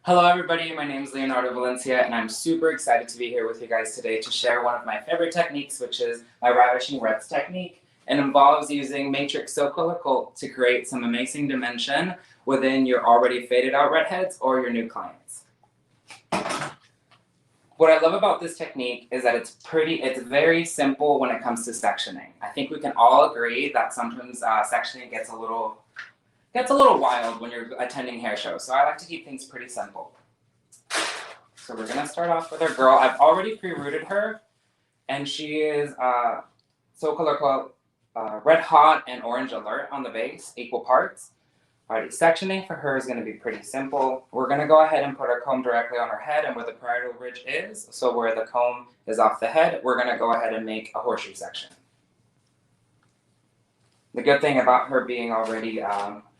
Hello everybody, my name is Leonardo Valencia and I'm super excited to be here with you guys today to share one of my favorite techniques, which is my ravishing reds technique, and involves using matrix silk color coat to create some amazing dimension within your already faded out redheads or your new clients. What I love about this technique is that it's very simple when it comes to sectioning. I think we can all agree that sometimes sectioning gets a little wild when you're attending hair shows, so I like to keep things pretty simple. So we're gonna start off with our girl. I've already pre-rooted her, and she is Soul Color Coat Red Hot and Orange Alert on the base, equal parts. Alrighty, sectioning for her is gonna be pretty simple. We're gonna go ahead and put our comb directly on her head and where the parietal ridge is, so where the comb is off the head, we're gonna go ahead and make a horseshoe section. The good thing about her being already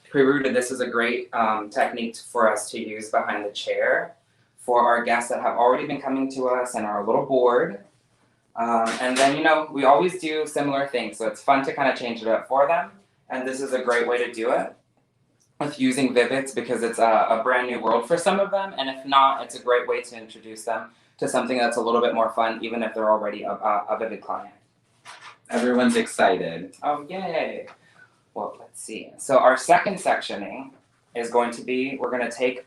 pre-rooted, this is a great technique for us to use behind the chair for our guests that have already been coming to us and are a little bored. And then, we always do similar things, so it's fun to kind of change it up for them. And this is a great way to do it with using Vivids because it's a brand new world for some of them. And if not, it's a great way to introduce them to something that's a little bit more fun, even if they're already a Vivid client. Everyone's excited. Oh, yay. Well, let's see. So our second sectioning is going to be, we're going to take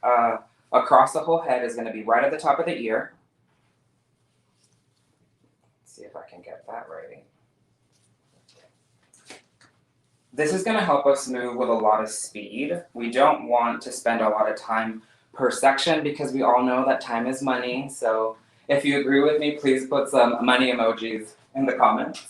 across the whole head is going to be right at the top of the ear. Let's see if I can get that right. This is going to help us move with a lot of speed. We don't want to spend a lot of time per section because we all know that time is money. So if you agree with me, please put some money emojis in the comments.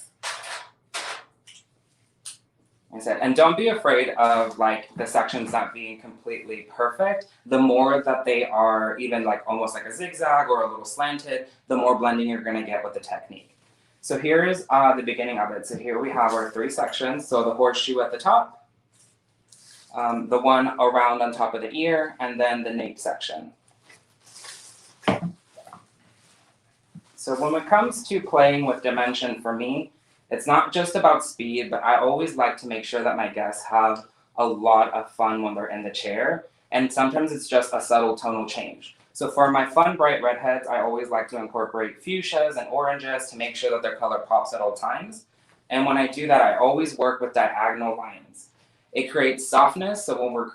And don't be afraid of the sections not being completely perfect. The more that they are even almost like a zigzag or a little slanted, the more blending you're going to get with the technique. So here's the beginning of it. So here we have our three sections. So the horseshoe at the top, the one around on top of the ear, and then the nape section. So when it comes to playing with dimension for me, it's not just about speed, but I always like to make sure that my guests have a lot of fun when they're in the chair. And sometimes it's just a subtle tonal change. So for my fun, bright redheads, I always like to incorporate fuchsias and oranges to make sure that their color pops at all times. And when I do that, I always work with diagonal lines. It creates softness, so when we're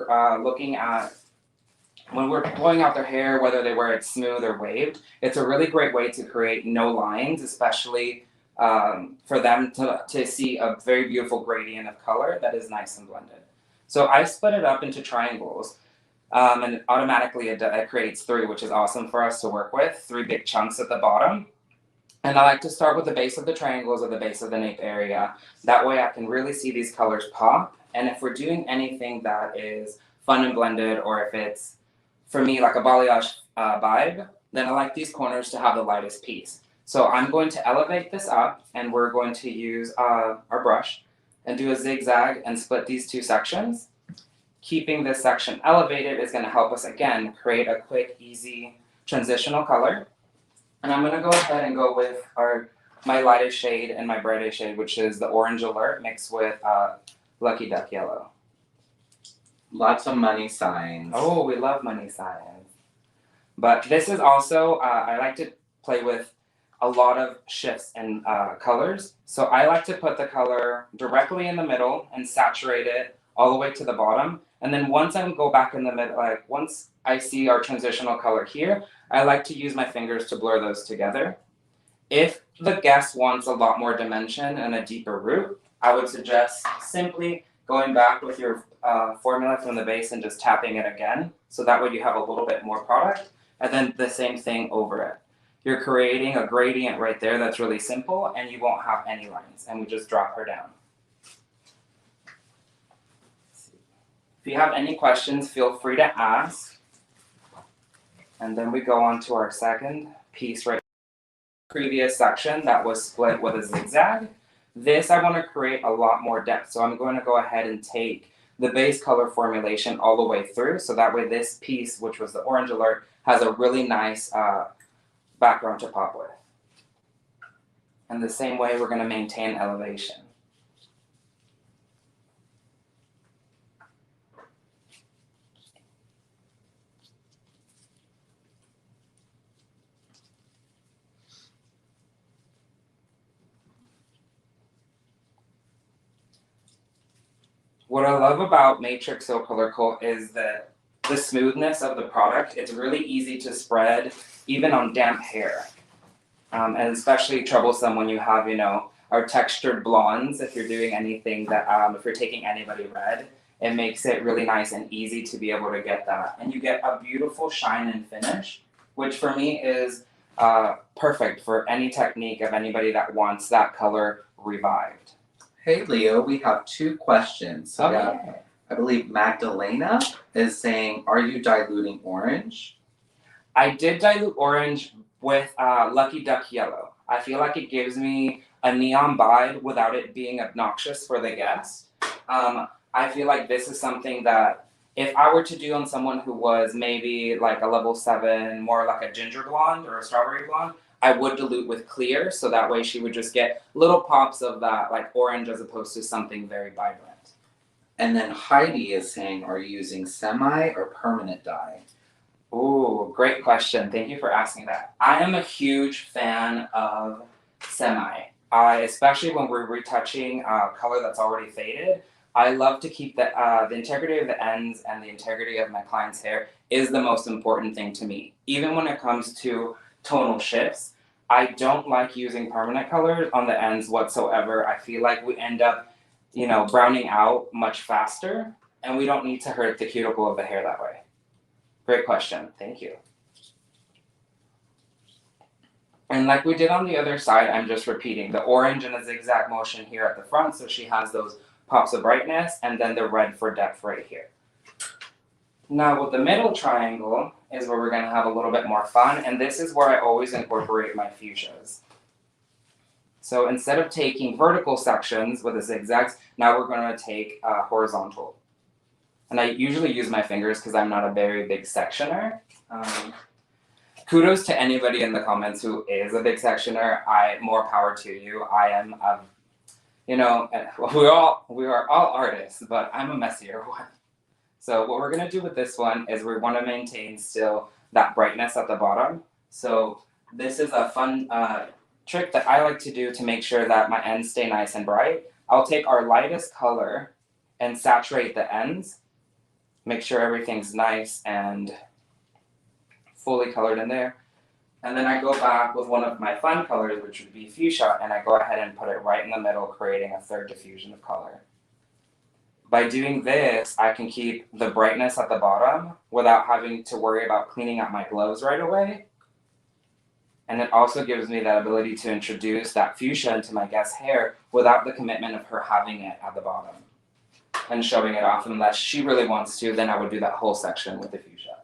when we're blowing out their hair, whether they wear it smooth or waved, it's a really great way to create no lines, especially for them to see a very beautiful gradient of color that is nice and blended. So I split it up into triangles, and automatically it creates three, which is awesome for us to work with, three big chunks at the bottom. And I like to start with the base of the triangles or the base of the nape area. That way I can really see these colors pop. And if we're doing anything that is fun and blended, or if it's, for me, like a balayage vibe, then I like these corners to have the lightest piece. So I'm going to elevate this up, and we're going to use our brush and do a zigzag and split these two sections. Keeping this section elevated is going to help us, again, create a quick, easy transitional color. And I'm going to go ahead and go with my lightest shade and my brightest shade, which is the Orange Alert mixed with Lucky Duck Yellow. Lots of money signs. Oh, we love money signs. But this is also, I like to play with a lot of shifts in colors. So I like to put the color directly in the middle and saturate it all the way to the bottom. And then once I go back in the middle, once I see our transitional color here, I like to use my fingers to blur those together. If the guest wants a lot more dimension and a deeper root, I would suggest simply going back with your formula from the base and just tapping it again. So that way you have a little bit more product, and then the same thing over it. You're creating a gradient right there that's really simple, and you won't have any lines, and we just drop her down. If you have any questions, feel free to ask. And then we go on to our second piece right here. Previous section that was split with a zigzag. This I want to create a lot more depth, so I'm going to go ahead and take the base color formulation all the way through, so that way this piece, which was the Orange Alert, has a really nice background to pop with. And the same way we're going to maintain elevation. What I love about Matrix So Color Coat is that the smoothness of the product. It's really easy to spread, even on damp hair. And especially troublesome when you have, our textured blondes. If you're doing anything that, if you're taking anybody red, it makes it really nice and easy to be able to get that. And you get a beautiful shine and finish, which for me is perfect for any technique of anybody that wants that color revived. Hey Leo, we have 2 questions. So we have, I believe Magdalena is saying, are you diluting orange? I did dilute orange with Lucky Duck Yellow. I feel like it gives me a neon vibe without it being obnoxious for the guest. I feel like this is something that if I were to do on someone who was maybe like a level 7, more like a ginger blonde or a strawberry blonde, I would dilute with clear, so that way she would just get little pops of that like orange as opposed to something very vibrant. And then Heidi is saying, are you using semi or permanent dye? Ooh, great question. Thank you for asking that. I am a huge fan of semi. Especially when we're retouching color that's already faded. I love to keep the integrity of the ends and the integrity of my client's hair is the most important thing to me. Even when it comes to tonal shifts, I don't like using permanent colors on the ends whatsoever. I feel like we end up, browning out much faster, and we don't need to hurt the cuticle of the hair that way. Great question. Thank you. And like we did on the other side, I'm just repeating the orange in a zigzag motion here at the front, so she has those pops of brightness, and then the red for depth right here. Now with the middle triangle is where we're going to have a little bit more fun, and this is where I always incorporate my fuchsias. So instead of taking vertical sections with the zigzags, now we're going to take horizontal. And I usually use my fingers because I'm not a very big sectioner. Kudos to anybody in the comments who is a big sectioner. More power to you. I am, we are all artists, but I'm a messier one. So what we're gonna do with this one is we want to maintain still that brightness at the bottom. So this is a fun trick that I like to do to make sure that my ends stay nice and bright. I'll take our lightest color and saturate the ends. Make sure everything's nice and fully colored in there. And then I go back with one of my fun colors, which would be fuchsia, and I go ahead and put it right in the middle, creating a third diffusion of color. By doing this, I can keep the brightness at the bottom without having to worry about cleaning out my gloves right away. And it also gives me that ability to introduce that fuchsia into my guest's hair without the commitment of her having it at the bottom and showing it off. Unless she really wants to, then I would do that whole section with the fuchsia.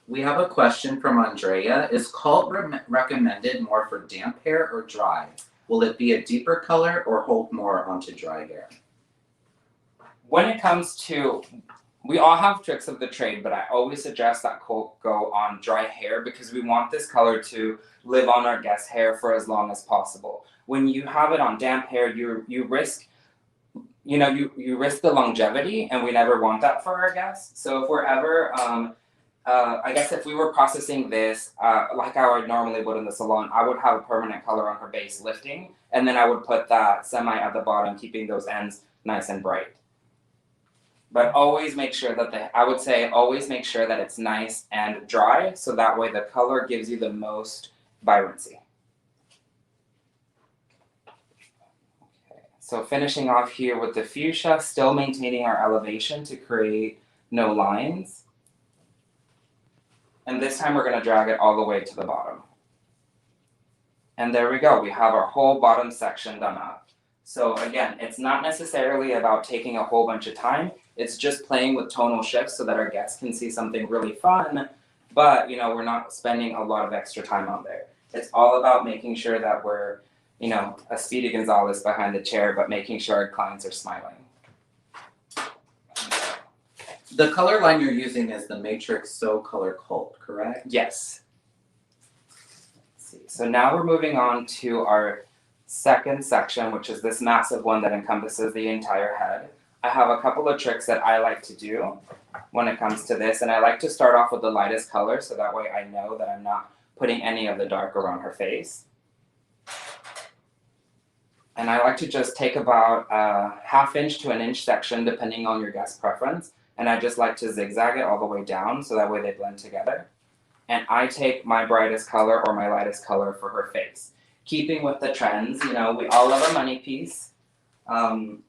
We have a question from Andrea. Is Cult recommended more for damp hair or dry? Will it be a deeper color or hold more onto dry hair? When it comes to, we all have tricks of the trade, but I always suggest that Cult go on dry hair because we want this color to live on our guest's hair for as long as possible. When you have it on damp hair, you risk you risk the longevity, and we never want that for our guests. So if we're ever, I guess if we were processing this like I would normally would in the salon, I would have a permanent color on her base lifting, and then I would put that semi at the bottom, keeping those ends nice and bright. But always make sure that always make sure that it's nice and dry, so that way the color gives you the most vibrancy. So finishing off here with the fuchsia, still maintaining our elevation to create no lines. And this time we're going to drag it all the way to the bottom. And there we go, we have our whole bottom section done up. So again, it's not necessarily about taking a whole bunch of time, it's just playing with tonal shifts so that our guests can see something really fun, but we're not spending a lot of extra time on there. It's all about making sure that we're a Speedy Gonzalez behind the chair, but making sure our clients are smiling. The color line you're using is the Matrix So Color Cult, correct? Yes. Let's see. So now we're moving on to our second section, which is this massive one that encompasses the entire head. I have a couple of tricks that I like to do when it comes to this, and I like to start off with the lightest color, so that way I know that I'm not putting any of the dark around her face. And I like to just take about a 1/2 inch to 1 inch section, depending on your guest preference. And I just like to zigzag it all the way down so that way they blend together. And I take my brightest color or my lightest color for her face. Keeping with the trends, we all love a money piece. And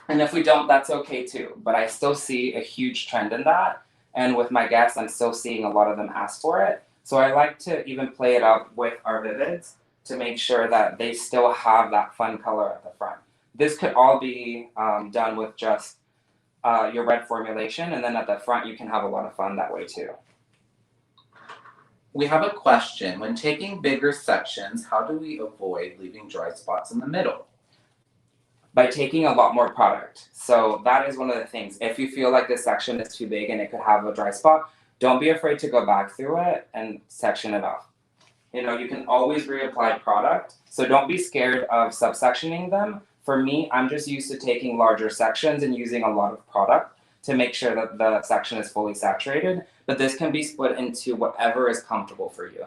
if we don't, that's okay too. But I still see a huge trend in that. And with my guests, I'm still seeing a lot of them ask for it. So I like to even play it up with our Vivids to make sure that they still have that fun color at the front. This could all be done with just your red formulation, and then at the front you can have a lot of fun that way too. We have a question. When taking bigger sections, how do we avoid leaving dry spots in the middle? By taking a lot more product. So that is one of the things. If you feel like this section is too big and it could have a dry spot, don't be afraid to go back through it and section it off. You can always reapply product, so don't be scared of subsectioning them. For me, I'm just used to taking larger sections and using a lot of product to make sure that the section is fully saturated, but this can be split into whatever is comfortable for you.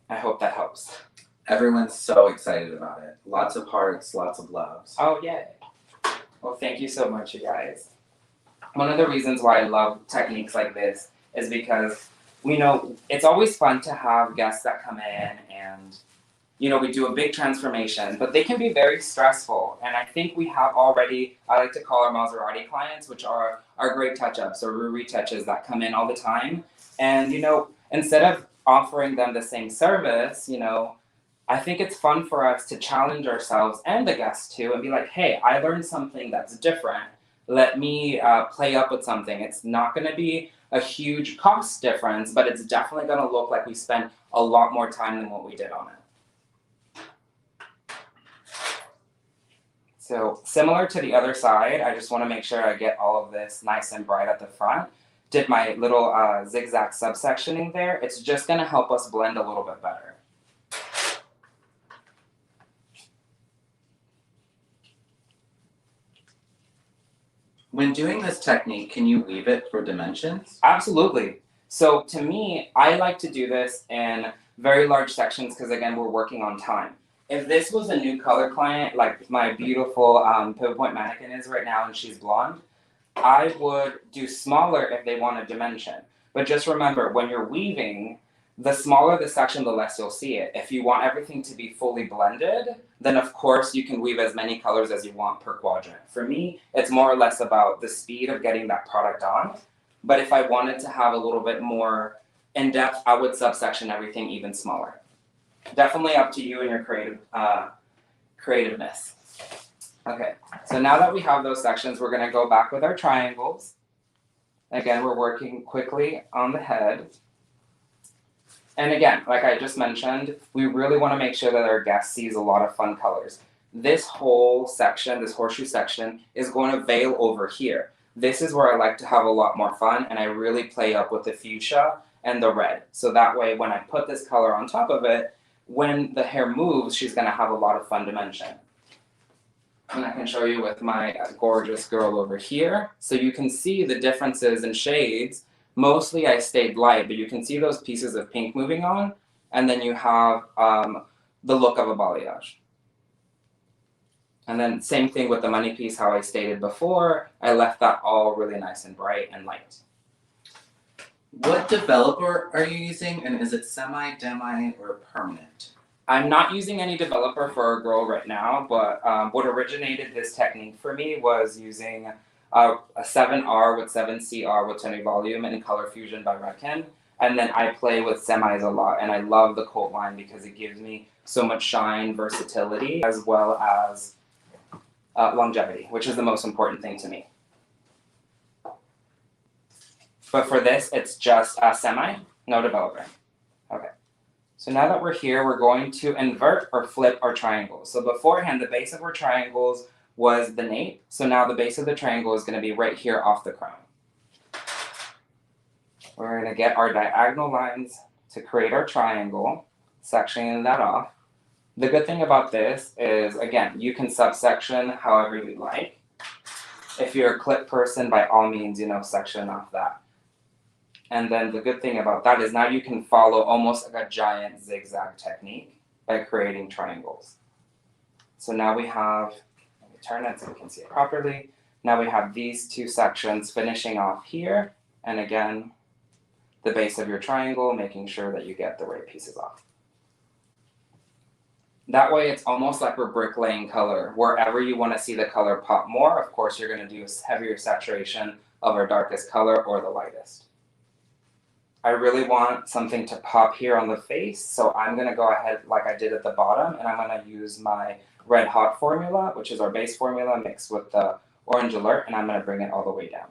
I hope that helps. Everyone's so excited about it. Lots of hearts, lots of loves. Oh, yay. Well, thank you so much, you guys. One of the reasons why I love techniques like this is because it's always fun to have guests that come in and we do a big transformation, but they can be very stressful. And I think we have already, I like to call our Maserati clients, which are our great touch-ups or retouches that come in all the time. And, instead of offering them the same service, I think it's fun for us to challenge ourselves and the guests too and be like, hey, I learned something that's different. Let me play up with something. It's not going to be a huge cost difference, but it's definitely going to look like we spent a lot more time than what we did on it. So similar to the other side, I just want to make sure I get all of this nice and bright at the front. Did my little zigzag subsectioning there. It's just going to help us blend a little bit better. When doing this technique, can you weave it for dimensions? Absolutely. So to me, I like to do this in very large sections because, again, we're working on time. If this was a new color client, like my beautiful pivot point mannequin is right now and she's blonde, I would do smaller if they want a dimension. But just remember, when you're weaving, the smaller the section, the less you'll see it. If you want everything to be fully blended, then of course you can weave as many colors as you want per quadrant. For me, it's more or less about the speed of getting that product on. But if I wanted to have a little bit more in-depth, I would subsection everything even smaller. Definitely up to you and your creativeness. Okay, so now that we have those sections, we're gonna go back with our triangles. Again, we're working quickly on the head. And again, like I just mentioned, we really want to make sure that our guest sees a lot of fun colors. This whole section, this horseshoe section, is going to veil over here. This is where I like to have a lot more fun, and I really play up with the fuchsia and the red. So that way, when I put this color on top of it, when the hair moves, she's going to have a lot of fun dimension. And I can show you with my gorgeous girl over here. So you can see the differences in shades. Mostly I stayed light, but you can see those pieces of pink moving on, and then you have the look of a balayage. And then same thing with the money piece, how I stated before, I left that all really nice and bright and light. What developer are you using, and is it semi, demi, or permanent? I'm not using any developer for our girl right now, but what originated this technique for me was using a 7R with 7CR with 20 volume and Color Fusion by Redken. And then I play with semis a lot, and I love the coat line because it gives me so much shine, versatility, as well as longevity, which is the most important thing to me. But for this, it's just a semi, no developer. Okay. So now that we're here, we're going to invert or flip our triangles. So beforehand, the base of our triangles was the nape. So now the base of the triangle is going to be right here off the crown. We're going to get our diagonal lines to create our triangle, sectioning that off. The good thing about this is, again, you can subsection however you like. If you're a clip person, by all means, section off that. And then the good thing about that is now you can follow almost like a giant zigzag technique. by creating triangles. So now we have, let me turn it so we can see it properly. Now we have these two sections finishing off here, and again, the base of your triangle, making sure that you get the right pieces off. That way it's almost like we're bricklaying color. Wherever you want to see the color pop more, of course you're going to do a heavier saturation of our darkest color or the lightest. I really want something to pop here on the face, so I'm going to go ahead like I did at the bottom, and I'm going to use my Red Hot formula, which is our base formula, mixed with the Orange Alert, and I'm going to bring it all the way down.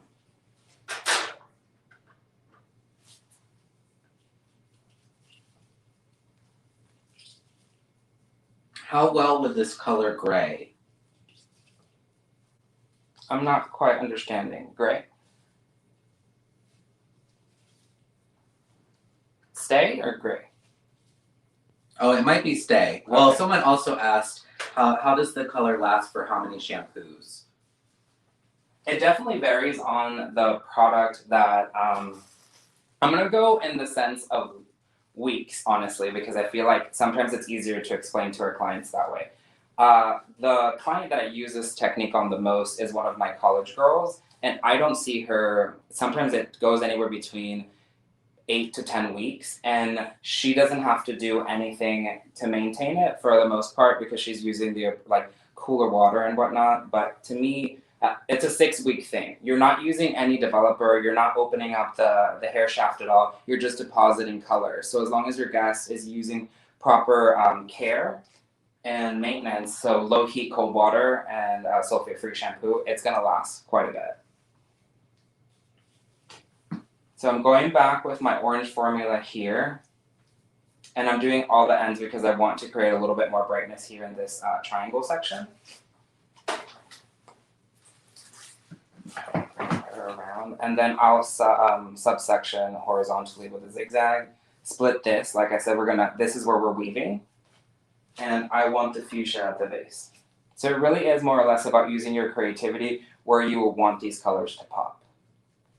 How well would this color gray? I'm not quite understanding. Gray? Stay or gray? Oh, it might be stay. Well, Okay. someone also asked, how does the color last for how many shampoos? It definitely varies on the product that, I'm going to go in the sense of weeks, honestly, because I feel like sometimes it's easier to explain to our clients that way. The client that I use this technique on the most is one of my college girls, and I don't see her, sometimes it goes anywhere between 8 to 10 weeks, and she doesn't have to do anything to maintain it for the most part because she's using the like cooler water and whatnot. But to me, it's a 6-week thing. You're not using any developer, you're not opening up the hair shaft at all, you're just depositing color. So as long as your guest is using proper care and maintenance, so low heat cold water and sulfate free shampoo, it's going to last quite a bit. So I'm going back with my orange formula here, and I'm doing all the ends because I want to create a little bit more brightness here in this triangle section. Around, and then I'll subsection horizontally with a zigzag. Split this, like I said, this is where we're weaving, and I want the fuchsia at the base. So it really is more or less about using your creativity where you will want these colors to pop.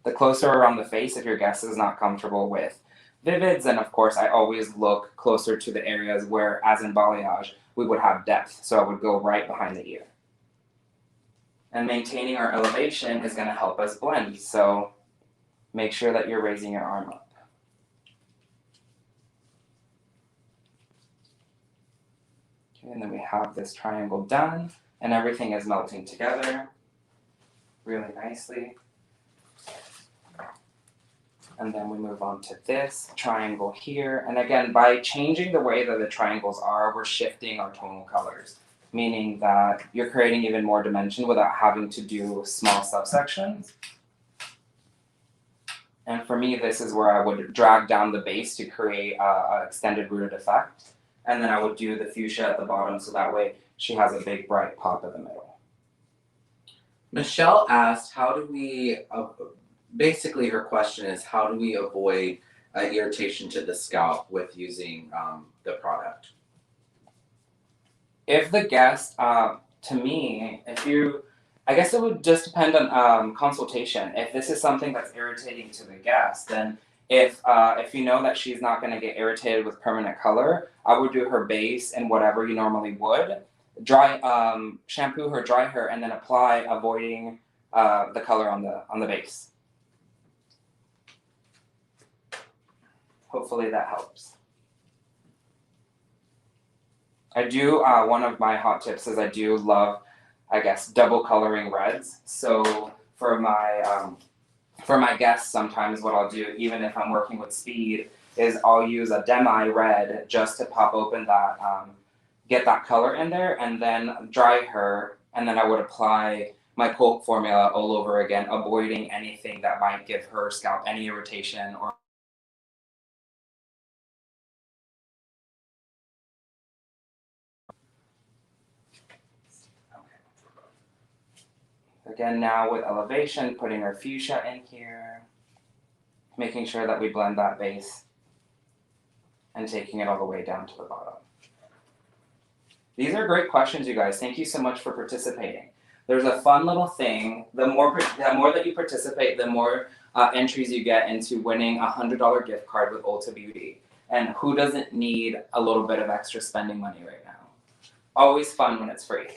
The closer around the face, if your guest is not comfortable with vivids, then of course I always look closer to the areas where, as in balayage, we would have depth. So I would go right behind the ear. And maintaining our elevation is going to help us blend. So make sure that you're raising your arm up. Okay, and then we have this triangle done, and everything is melting together really nicely. And then we move on to this triangle here. And again, by changing the way that the triangles are, we're shifting our tonal colors, meaning that you're creating even more dimension without having to do small subsections. And for me, this is where I would drag down the base to create an extended rooted effect. And then I would do the fuchsia at the bottom, so that way she has a big bright pop in the middle. Michelle asked, how do we, basically her question is, how do we avoid irritation to the scalp with using the product? If the guest, to me, I guess it would just depend on consultation. If this is something that's irritating to the guest, then if you know that she's not going to get irritated with permanent color, I would do her base in whatever you normally would. Shampoo her, dry her, and then apply, avoiding the color on the base. Hopefully that helps. I do, one of my hot tips is I do love, I guess, double coloring reds. So for my guests, sometimes what I'll do, even if I'm working with speed, is I'll use a demi red just to pop open that, get that color in there, and then dry her, and then I would apply my cold formula all over again, avoiding anything that might give her scalp any irritation or again, now with elevation, putting our fuchsia in here, making sure that we blend that base, and taking it all the way down to the bottom. These are great questions, you guys. Thank you so much for participating. There's a fun little thing. The more that you participate, the more entries you get into winning a $100 gift card with Ulta Beauty. And who doesn't need a little bit of extra spending money right now? Always fun when it's free.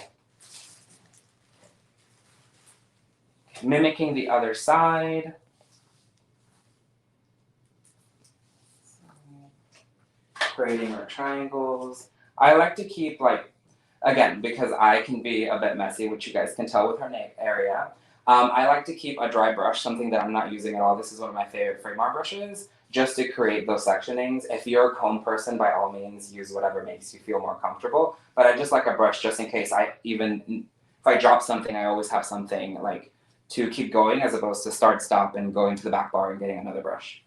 Mimicking the other side. Creating our triangles. I like to keep, like, again, because I can be a bit messy, which you guys can tell with her nape area. I like to keep a dry brush, something that I'm not using at all. This is one of my favorite frame art brushes, just to create those sectionings. If you're a comb person, by all means, use whatever makes you feel more comfortable. But I just like a brush just in case if I drop something, I always have something like to keep going as opposed to start, stop, and going to the back bar and getting another brush.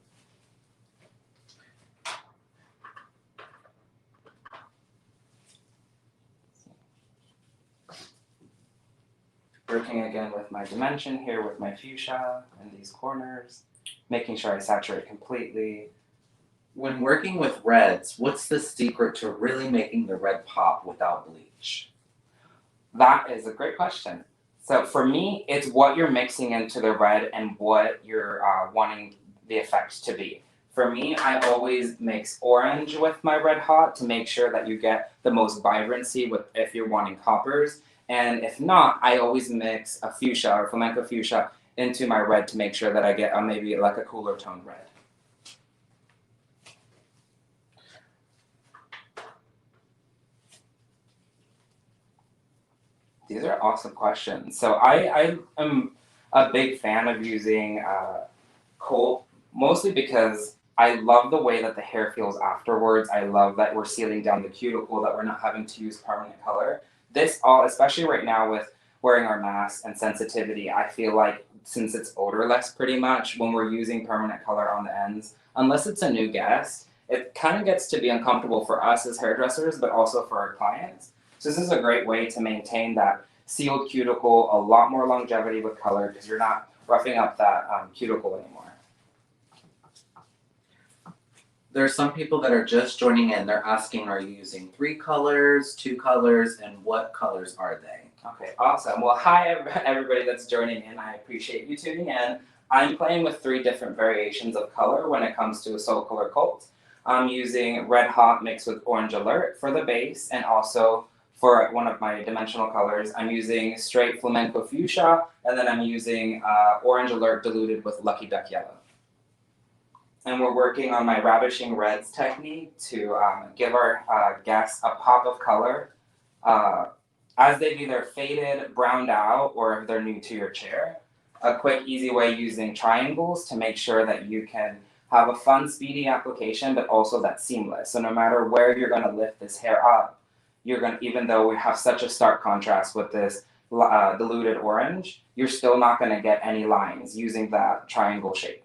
Working again with my dimension here with my fuchsia in these corners, making sure I saturate completely. When working with reds, what's the secret to really making the red pop without bleach? That is a great question. So for me, it's what you're mixing into the red and what you're wanting the effect to be. For me, I always mix orange with my red hot to make sure that you get the most vibrancy with if you're wanting coppers. And if not, I always mix a fuchsia or flamenco fuchsia into my red to make sure that I get maybe like a cooler toned red. These are awesome questions. So I am a big fan of using coal, mostly because I love the way that the hair feels afterwards. I love that we're sealing down the cuticle, that we're not having to use permanent color. This all, especially right now with wearing our masks and sensitivity, I feel like since it's odorless pretty much, when we're using permanent color on the ends, unless it's a new guest, it kind of gets to be uncomfortable for us as hairdressers, but also for our clients. So this is a great way to maintain that sealed cuticle, a lot more longevity with color because you're not roughing up that cuticle anymore. There are some people that are just joining in. They're asking, are you using 3 colors, 2 colors, and what colors are they? Okay, awesome. Well, hi everybody that's joining in. I appreciate you tuning in. I'm playing with 3 different variations of color when it comes to a Soul Color Cult. I'm using Red Hot mixed with Orange Alert for the base, and also for one of my dimensional colors, I'm using straight Flamenco Fuchsia, and then I'm using Orange Alert diluted with Lucky Duck Yellow. And we're working on my ravishing reds technique to give our guests a pop of color as they've either faded, browned out, or if they're new to your chair. A quick, easy way using triangles to make sure that you can have a fun, speedy application, but also that's seamless. So no matter where you're going to lift this hair up, you're going to, even though we have such a stark contrast with this diluted orange, you're still not going to get any lines using that triangle shape.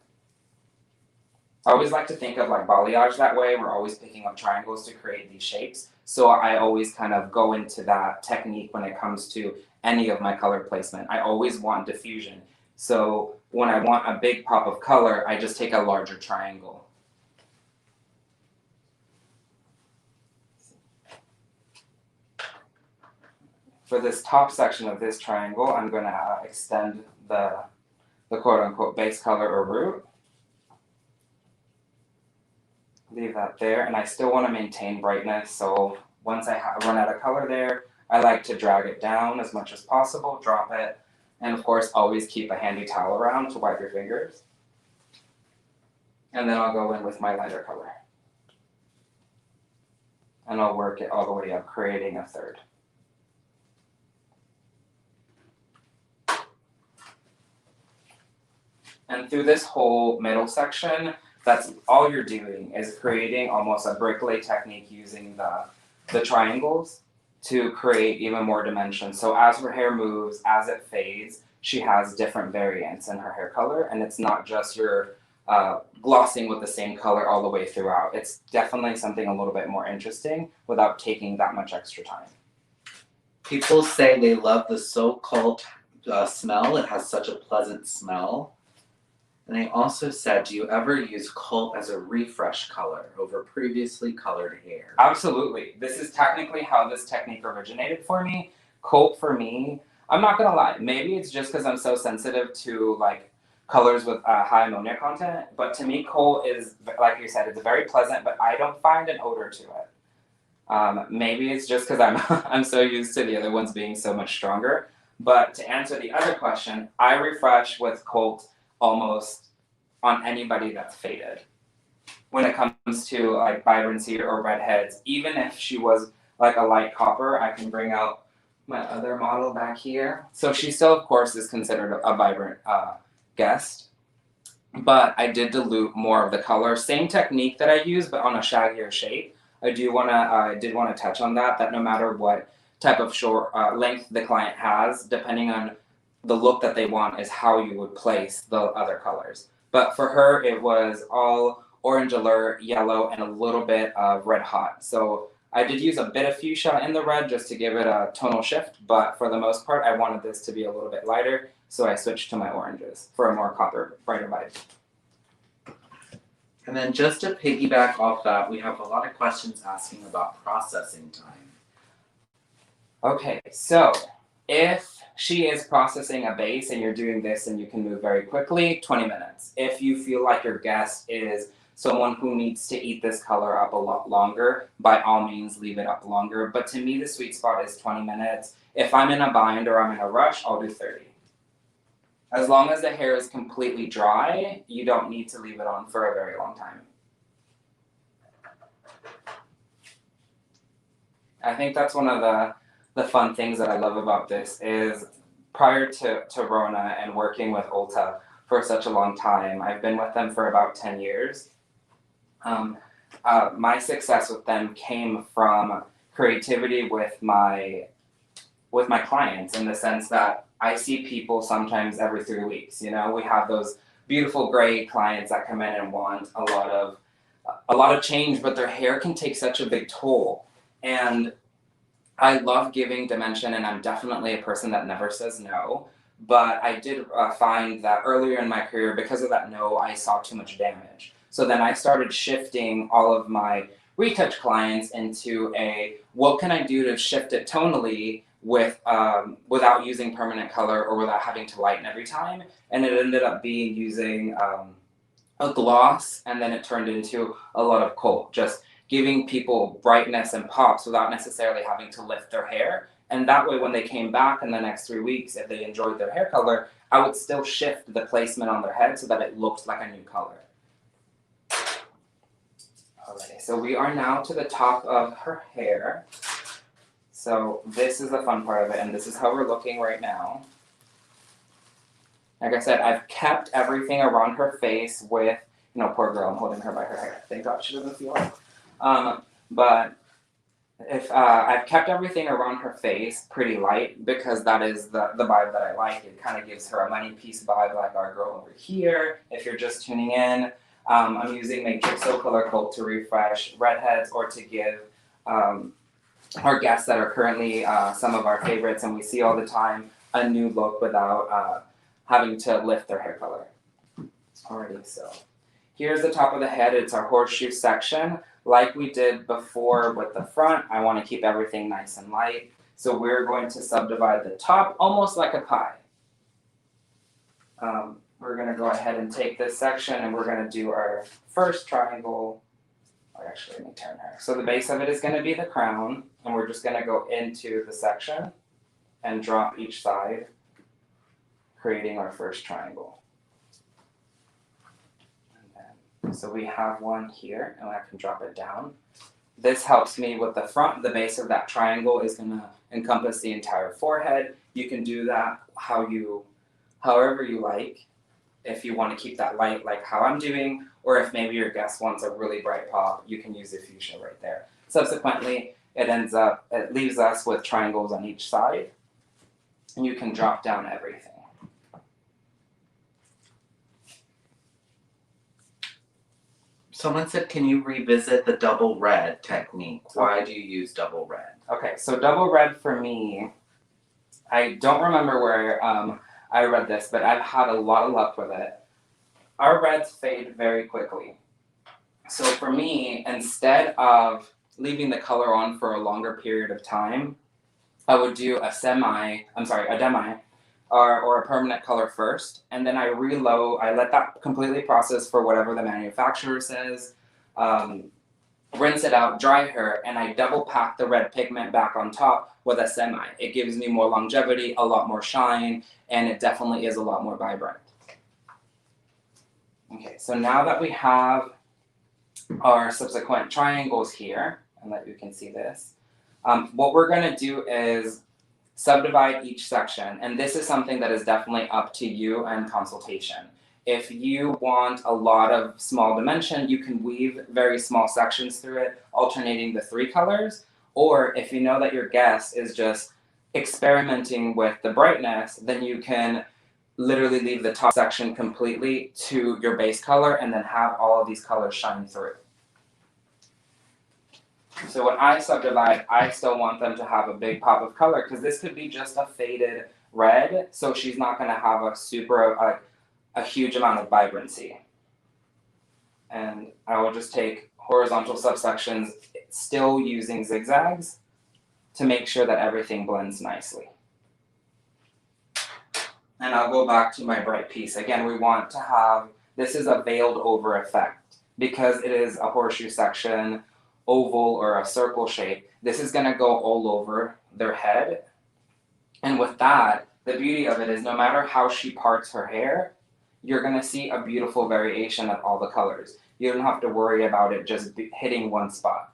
I always like to think of like balayage that way. We're always picking up triangles to create these shapes. So I always kind of go into that technique when it comes to any of my color placement. I always want diffusion. So when I want a big pop of color, I just take a larger triangle. For this top section of this triangle, I'm going to extend the quote-unquote base color or root. Leave that there, and I still want to maintain brightness, so once I run out of color there, I like to drag it down as much as possible, drop it, and of course always keep a handy towel around to wipe your fingers. And then I'll go in with my lighter color. And I'll work it all the way up, creating a third. And through this whole middle section, that's all you're doing is creating almost a bricklay technique using the triangles to create even more dimension. So as her hair moves, as it fades, she has different variants in her hair color, and it's not just your glossing with the same color all the way throughout. It's definitely something a little bit more interesting without taking that much extra time. People say they love the so-called smell. It has such a pleasant smell. And they also said, do you ever use Cult as a refresh color over previously colored hair? Absolutely. This is technically how this technique originated for me. Cult for me, I'm not gonna lie, maybe it's just because I'm so sensitive to like colors with high ammonia content. But to me, coal is, like you said, it's very pleasant, but I don't find an odor to it. Maybe it's just because I'm so used to the other ones being so much stronger. But to answer the other question, I refresh with Colt almost on anybody that's faded. When it comes to like vibrancy or redheads, even if she was like a light copper, I can bring out my other model back here. So she still, of course, is considered a vibrant guest. But I did dilute more of the color. Same technique that I use, but on a shaggier shape. I did want to touch on that no matter what type of short length the client has, depending on the look that they want, is how you would place the other colors. But for her, it was all orange alert, yellow, and a little bit of red hot. So I did use a bit of fuchsia in the red just to give it a tonal shift, but for the most part, I wanted this to be a little bit lighter, so I switched to my oranges for a more copper, brighter vibe. And then just to piggyback off that, we have a lot of questions asking about processing time. Okay, so if she is processing a base and you're doing this and you can move very quickly, 20 minutes. If you feel like your guest is someone who needs to eat this color up a lot longer, by all means leave it up longer. But to me, the sweet spot is 20 minutes. If I'm in a bind or I'm in a rush, I'll do 30. As long as the hair is completely dry, you don't need to leave it on for a very long time. I think that's one of the fun things that I love about this is prior to Rona and working with Ulta for such a long time, I've been with them for about 10 years. My success with them came from creativity with my clients, in the sense that I see people sometimes every 3 weeks. You know, we have those beautiful gray clients that come in and want a lot of change, but their hair can take such a big toll. And I love giving dimension, and I'm definitely a person that never says no. But I did find that earlier in my career, because of that no, I saw too much damage. So then I started shifting all of my retouch clients into what can I do to shift it tonally without using permanent color or without having to lighten every time. And it ended up being using a gloss, and then it turned into a lot of Colt, just giving people brightness and pops without necessarily having to lift their hair. And that way, when they came back in the next 3 weeks, if they enjoyed their hair color, I would still shift the placement on their head so that it looked like a new color. Alrighty, so we are now to the top of her hair. So this is the fun part of it, and this is how we're looking right now. Like I said, I've kept everything around her face with, poor girl, I'm holding her by her hair. Thank God she doesn't feel it. But if I've kept everything around her face pretty light, because that is the vibe that I like. It kind of gives her a money piece vibe, like our girl over here. If you're just tuning in, I'm using my Gypso Color Coat to refresh redheads, or to give our guests that are currently some of our favorites and we see all the time, a new look without having to lift their hair color. Alrighty, so here's the top of the head. It's our horseshoe section. Like we did before with the front, I want to keep everything nice and light. So we're going to subdivide the top almost like a pie. We're going to go ahead and take this section, and we're going to do our first triangle. Actually, let me turn her. So the base of it is going to be the crown, and we're just going to go into the section and drop each side, creating our first triangle. So we have one here, and I can drop it down. This helps me with the front. The base of that triangle is going to encompass the entire forehead. You can do that however you like. If you want to keep that light like how I'm doing, or if maybe your guest wants a really bright pop, you can use the fuchsia right there. Subsequently, it leaves us with triangles on each side, and you can drop down everything. Someone said, can you revisit the double red technique? Why do you use double red? Okay, so double red for me, I don't remember where I read this, but I've had a lot of luck with it. Our reds fade very quickly. So for me, instead of leaving the color on for a longer period of time, I would do a demi or a permanent color first, and then I reload. I let that completely process for whatever the manufacturer says. Rinse it out, dry her, and I double pack the red pigment back on top with a semi. It gives me more longevity, a lot more shine, and it definitely is a lot more vibrant. Okay, so now that we have our subsequent triangles here, and that you can see this, what we're going to do is subdivide each section, and this is something that is definitely up to you and consultation. If you want a lot of small dimension, you can weave very small sections through it, alternating the 3 colors. Or if you know that your guest is just experimenting with the brightness, then you can literally leave the top section completely to your base color and then have all of these colors shine through. So when I subdivide, I still want them to have a big pop of color because this could be just a faded red, so she's not going to have a super a huge amount of vibrancy. And I will just take horizontal subsections, still using zigzags to make sure that everything blends nicely. And I'll go back to my bright piece. Again, we want to have, this is a veiled over effect. Because it is a horseshoe section, oval, or a circle shape, this is going to go all over their head. And with that, the beauty of it is no matter how she parts her hair, you're going to see a beautiful variation of all the colors. You don't have to worry about it just hitting one spot.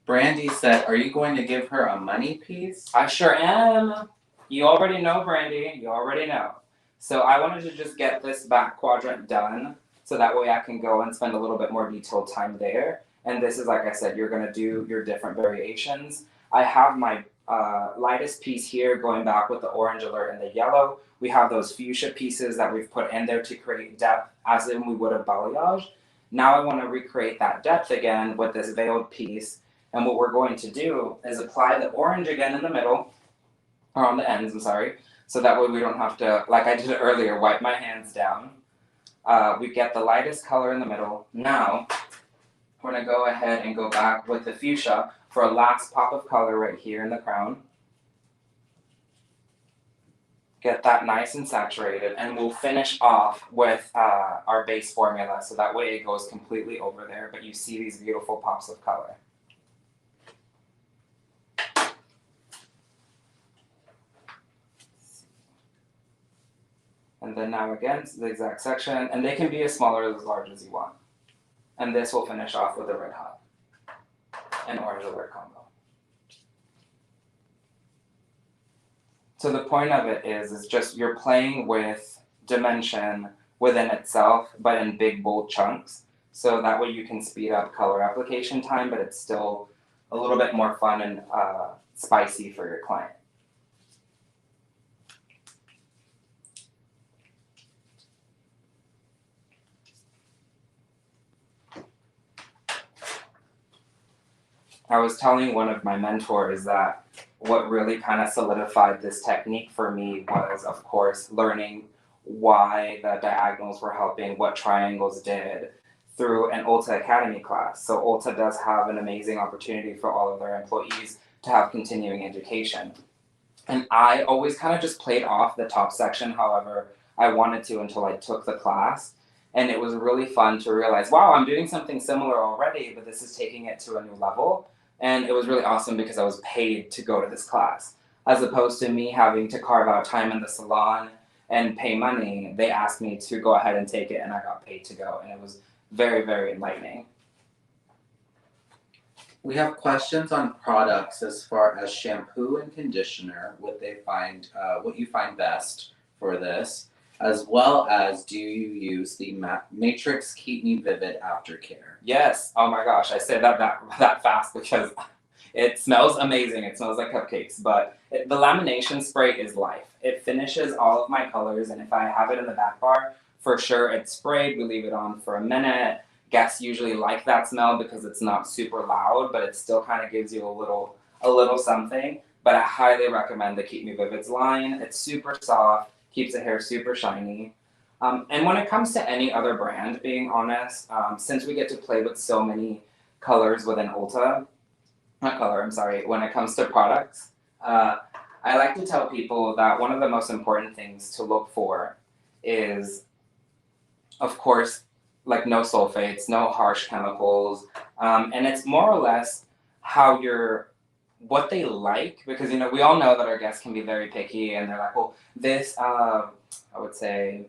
Brandy said, are you going to give her a money piece? I sure am. You already know, Brandy. You already know. So I wanted to just get this back quadrant done so that way I can go and spend a little bit more detailed time there. And this is, like I said, you're going to do your different variations. I have my lightest piece here going back with the orange alert and the yellow. We have those fuchsia pieces that we've put in there to create depth as in we would a balayage. Now I want to recreate that depth again with this veiled piece. And what we're going to do is apply the orange again in the middle, or on the ends, I'm sorry. So that way we don't have to, like I did earlier, wipe my hands down. We get the lightest color in the middle. Now, we're going to go ahead and go back with the fuchsia for a last pop of color right here in the crown. Get that nice and saturated, and we'll finish off with our base formula, so that way it goes completely over there, but you see these beautiful pops of color. And then now again, the exact section, and they can be as small or as large as you want. And this will finish off with a red hot and orange alert combo. So the point of it is just you're playing with dimension within itself, but in big, bold chunks. So that way you can speed up color application time, but it's still a little bit more fun and spicy for your client. I was telling one of my mentors that what really kind of solidified this technique for me was, of course, learning why the diagonals were helping, what triangles did, through an Ulta Academy class. So Ulta does have an amazing opportunity for all of their employees to have continuing education. And I always kind of just played off the top section however I wanted to until I took the class. And it was really fun to realize, wow, I'm doing something similar already, but this is taking it to a new level. And it was really awesome because I was paid to go to this class. As opposed to me having to carve out time in the salon and pay money, they asked me to go ahead and take it, and I got paid to go. And it was very, very enlightening. We have questions on products as far as shampoo and conditioner, what you find best for this, as well as do you use the Matrix Keep Me Vivid Aftercare? Yes. Oh my gosh, I said that fast because it smells amazing. It smells like cupcakes, but the lamination spray is life. It finishes all of my colors, and if I have it in the back bar, for sure it's sprayed. We leave it on for a minute. Guests usually like that smell because it's not super loud, but it still kind of gives you a little something. But I highly recommend the Keep Me Vivids line. It's super soft, keeps the hair super shiny. And when it comes to any other brand, being honest, since we get to play with so many colors within Ulta, when it comes to products, I I like to tell people that one of the most important things to look for is, of course, like no sulfates, no harsh chemicals, and it's more or less how what they like, because we all know that our guests can be very picky, and they're like, well, this I would say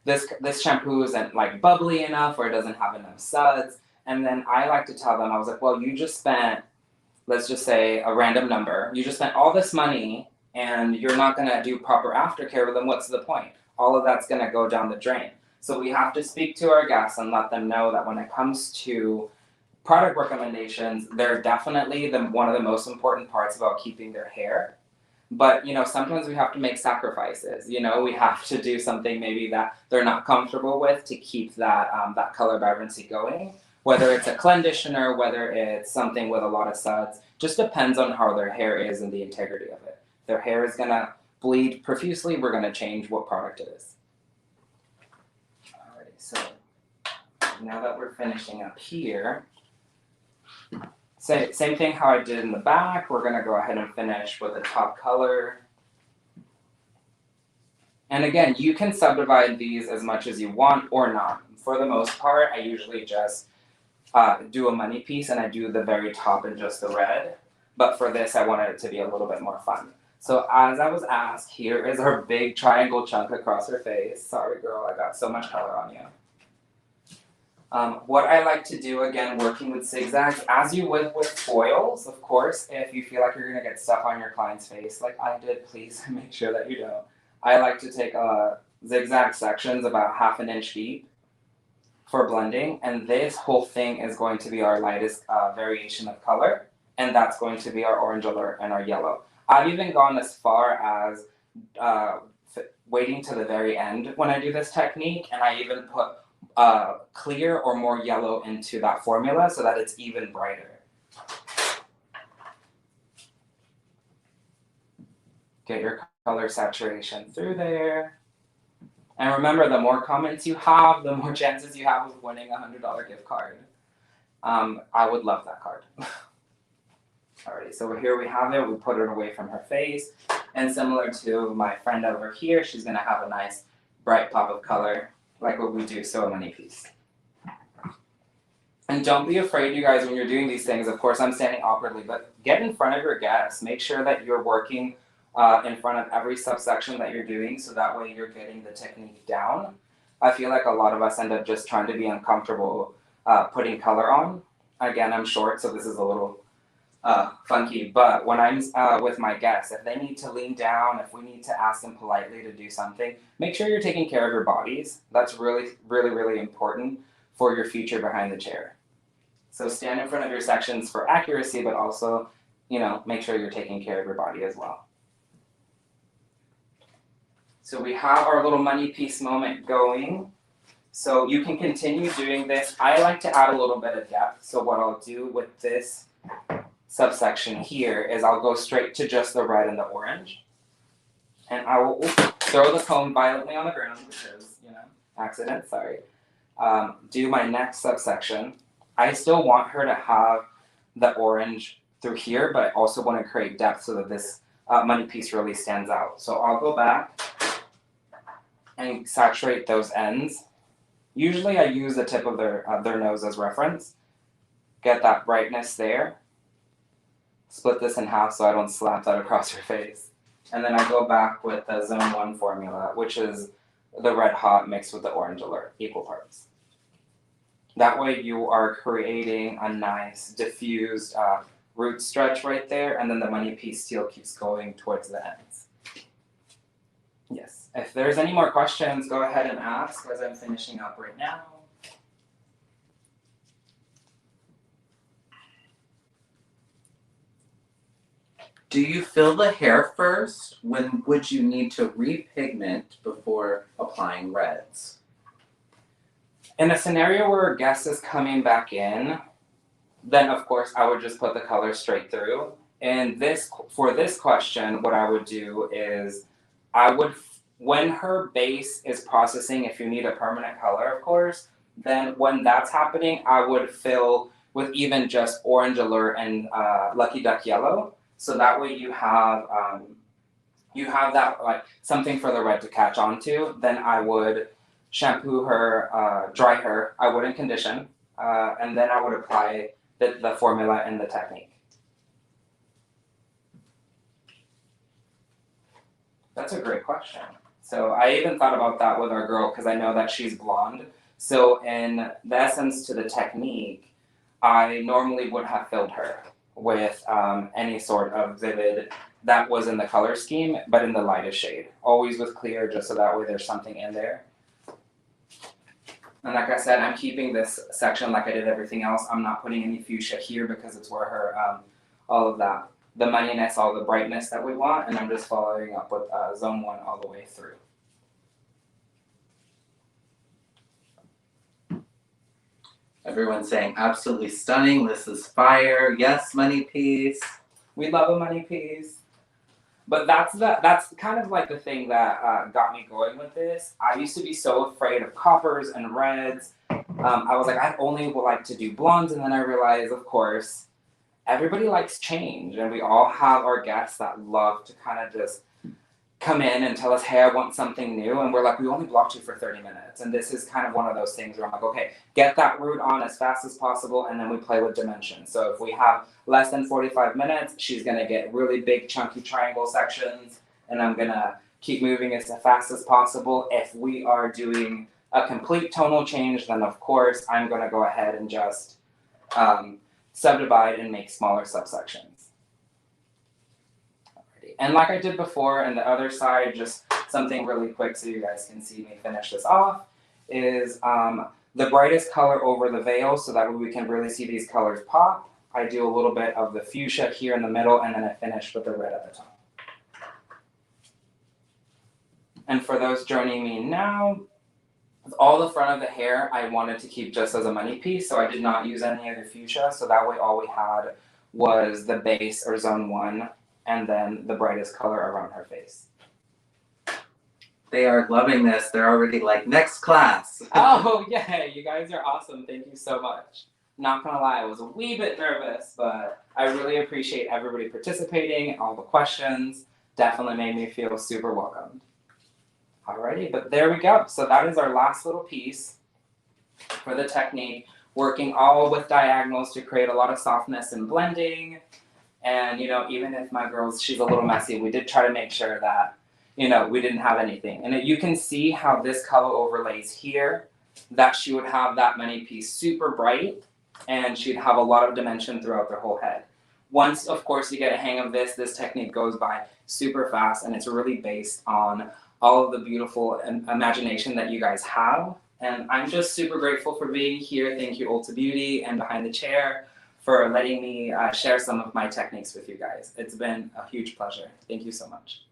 this shampoo isn't like bubbly enough, or it doesn't have enough suds, and then I like to tell them, I was like, well, you just spent, let's just say a random number, you just spent all this money and you're not going to do proper aftercare, well, then what's the point? All of that's going to go down the drain. So we have to speak to our guests and let them know that when it comes to product recommendations, they're definitely one of the most important parts about keeping their hair. But sometimes we have to make sacrifices. We have to do something maybe that they're not comfortable with to keep that color vibrancy going. Whether it's a conditioner, whether it's something with a lot of suds, just depends on how their hair is and the integrity of it. If their hair is gonna bleed profusely, we're gonna change what product it is. Alrighty, so now that we're finishing up here, same thing how I did in the back, we're gonna go ahead and finish with the top color. And again, you can subdivide these as much as you want or not. For the most part, I usually just do a money piece and I do the very top in just the red. But for this, I wanted it to be a little bit more fun. So as I was asked, here is our big triangle chunk across her face. Sorry, girl, I got so much color on you. What I like to do, again, working with zigzags, as you would with foils, of course, if you feel like you're going to get stuff on your client's face, like I did, please make sure that you don't. I like to take zigzag sections about 1/2 inch deep for blending, and this whole thing is going to be our lightest variation of color, and that's going to be our orange alert and our yellow. I've even gone as far as waiting to the very end when I do this technique, and I even put clear or more yellow into that formula so that it's even brighter. Get your color saturation through there. And remember, the more comments you have, the more chances you have of winning a $100 gift card. I would love that card. Alrighty, so here we have it. We put it away from her face. And similar to my friend over here, she's going to have a nice bright pop of color, like what we do so a money piece. And don't be afraid, you guys, when you're doing these things. Of course, I'm standing awkwardly, but get in front of your guests. Make sure that you're working in front of every subsection that you're doing, so that way you're getting the technique down. I feel like a lot of us end up just trying to be uncomfortable putting color on. Again, I'm short, so this is a little funky, but when I'm with my guests, if they need to lean down, if we need to ask them politely to do something, make sure you're taking care of your bodies. That's really, really, really important for your future behind the chair. So stand in front of your sections for accuracy, but also, make sure you're taking care of your body as well. So we have our little money piece moment going. So you can continue doing this. I like to add a little bit of depth. So what I'll do with this subsection here is I'll go straight to just the red and the orange. And I will throw the comb violently on the ground because, accident, sorry. Do my next subsection. I still want her to have the orange through here, but I also want to create depth so that this money piece really stands out. So I'll go back and saturate those ends. Usually I use the tip of their nose as reference. Get that brightness there. Split this in half so I don't slap that across her face. And then I go back with the Zone 1 formula, which is the red hot mixed with the orange alert, equal parts. That way you are creating a nice diffused root stretch right there, and then the money piece still keeps going towards the ends. Yes. If there's any more questions, go ahead and ask as I'm finishing up right now. Do you fill the hair first? When would you need to repigment before applying reds? In a scenario where a guest is coming back in, then of course I would just put the color straight through. And for this question, what I would do is when her base is processing, if you need a permanent color, of course, then when that's happening, I would fill with even just orange alert and Lucky Duck yellow. So that way you have you have that, like something for the red to catch onto, then I would shampoo her, dry her. I wouldn't condition, and then I would apply the formula and the technique. That's a great question. So I even thought about that with our girl because I know that she's blonde. So in the essence to the technique, I normally would have filled her with any sort of vivid that was in the color scheme, but in the lightest shade. Always with clear, just so that way there's something in there. And like I said, I'm keeping this section like I did everything else. I'm not putting any fuchsia here because it's where her, all of that, the moneyness, all the brightness that we want, and I'm just following up with zone 1 all the way through. Everyone's saying absolutely stunning. This is fire. Yes, money piece. We love a money piece. But that's kind of like the thing that got me going with this. I used to be so afraid of coppers and reds. I was like, I only would like to do blondes, and then I realized, of course, everybody likes change, and we all have our guests that love to kind of just come in and tell us, hey, I want something new, and we're like, we only blocked you for 30 minutes, and this is kind of one of those things where I'm like, okay, get that root on as fast as possible, and then we play with dimension. So if we have less than 45 minutes, she's gonna get really big, chunky triangle sections, and I'm gonna keep moving as fast as possible. If we are doing a complete tonal change, then of course, I'm gonna go ahead and just subdivide and make smaller subsections. And like I did before on the other side, just something really quick so you guys can see me finish this off, is the brightest color over the veil so that way we can really see these colors pop. I do a little bit of the fuchsia here in the middle, and then I finish with the red at the top. And for those joining me now, with all the front of the hair, I wanted to keep just as a money piece, so I did not use any of the fuchsia, so that way all we had was the base or zone 1, and then the brightest color around her face. They are loving this. They're already like, next class. Oh, yeah, you guys are awesome. Thank you so much. Not gonna lie, I was a wee bit nervous, but I really appreciate everybody participating, all the questions. Definitely made me feel super welcomed. Alrighty, but there we go. So that is our last little piece for the technique, working all with diagonals to create a lot of softness and blending. And, you know, even if my girl's, she's a little messy, we did try to make sure that, you know, we didn't have anything. And you can see how this color overlays here, that she would have that money piece super bright, and she'd have a lot of dimension throughout their whole head. Once, of course, you get a hang of this, this technique goes by super fast, and it's really based on all of the beautiful imagination that you guys have. And I'm just super grateful for being here. Thank you, Ulta Beauty and Behind the Chair, for letting me share some of my techniques with you guys. It's been a huge pleasure. Thank you so much.